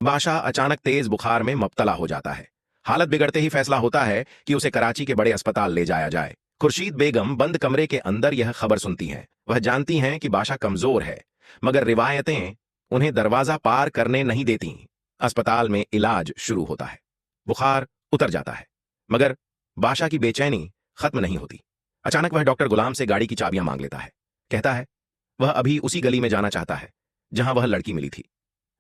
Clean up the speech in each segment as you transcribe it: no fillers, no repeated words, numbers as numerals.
बादशाह अचानक तेज बुखार में मुब्तला हो जाता है। हालत बिगड़ते ही फैसला होता है कि उसे कराची के बड़े अस्पताल ले जाया जाए। खुर्शीद बेगम बंद कमरे के अंदर यह खबर सुनती हैं। वह जानती हैं कि बादशाह कमजोर है, मगर रिवायतें उन्हें दरवाजा पार करने नहीं देती। अस्पताल में इलाज शुरू होता है। बुखार उतर जाता है, मगर बादशाह की बेचैनी खत्म नहीं होती। अचानक वह डॉक्टर गुलाम से गाड़ी की चाबियां मांग लेता है। कहता है वह अभी उसी गली में जाना चाहता है जहां वह लड़की मिली थी।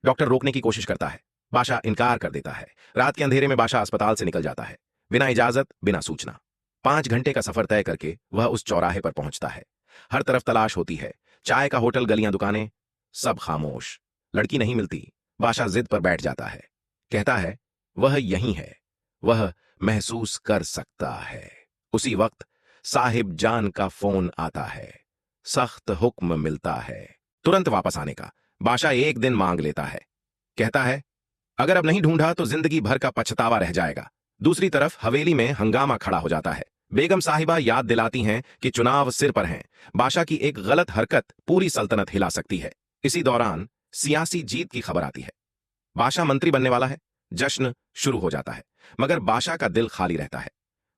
डॉक्टर रोकने की कोशिश करता है। बादशाह इनकार कर देता है। रात के अंधेरे में बादशाह अस्पताल से निकल जाता है, बिना इजाजत, बिना सूचना। 5 घंटे का सफर तय करके वह उस चौराहे पर पहुंचता है। हर तरफ तलाश होती है, चाय का होटल, गलियां, दुकानें, सब खामोश। लड़की नहीं मिलती। बादशाह जिद पर बैठ जाता है। कहता है वह यहीं है, वह महसूस कर सकता है। उसी वक्त साहिब जान का फोन आता है। सख्त हुक्म मिलता है तुरंत वापस आने का। बादशाह एक दिन मांग लेता है। कहता है अगर अब नहीं ढूंढा तो जिंदगी भर का पछतावा रह जाएगा। दूसरी तरफ हवेली में हंगामा खड़ा हो जाता है। बेगम साहिबा याद दिलाती हैं कि चुनाव सिर पर हैं। बादशाह की एक गलत हरकत पूरी सल्तनत हिला सकती है। इसी दौरान सियासी जीत की खबर आती है। बादशाह मंत्री बनने वाला है। जश्न शुरू हो जाता है, मगर बादशाह का दिल खाली रहता है।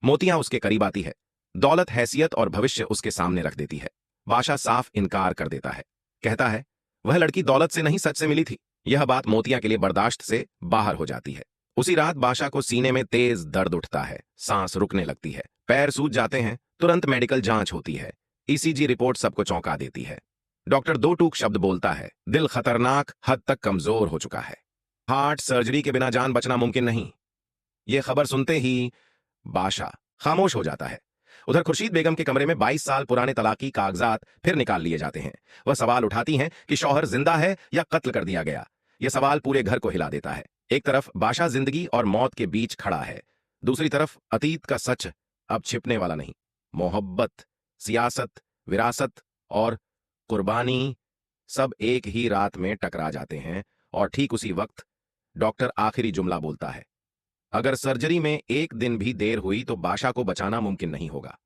मोतियां उसके करीब आती है। दौलत, हैसियत और भविष्य उसके सामने रख देती है। बादशाह साफ इनकार कर देता है। कहता है वह लड़की दौलत से नहीं, सच से मिली थी। यह बात मोतिया के लिए बर्दाश्त से बाहर हो जाती है। उसी रात बादशाह को सीने में तेज दर्द उठता है। सांस रुकने लगती है, पैर सूज जाते हैं। तुरंत मेडिकल जांच होती है। ईसीजी रिपोर्ट सबको चौंका देती है। डॉक्टर दो टूक शब्द बोलता है, दिल खतरनाक हद तक कमजोर हो चुका है। हार्ट सर्जरी के बिना जान बचना मुमकिन नहीं। यह खबर सुनते ही बादशाह खामोश हो जाता है। उधर खुर्शीद बेगम के कमरे में 22 साल पुराने तलाकी कागजात फिर निकाल लिए जाते हैं। वह सवाल उठाती हैं कि शौहर जिंदा है या कत्ल कर दिया गया। यह सवाल पूरे घर को हिला देता है। एक तरफ बादशाह जिंदगी और मौत के बीच खड़ा है, दूसरी तरफ अतीत का सच अब छिपने वाला नहीं। मोहब्बत, सियासत, विरासत और कुर्बानी सब एक ही रात में टकरा जाते हैं। और ठीक उसी वक्त डॉक्टर आखिरी जुमला बोलता है, अगर सर्जरी में एक दिन भी देर हुई तो बादशाह को बचाना मुमकिन नहीं होगा।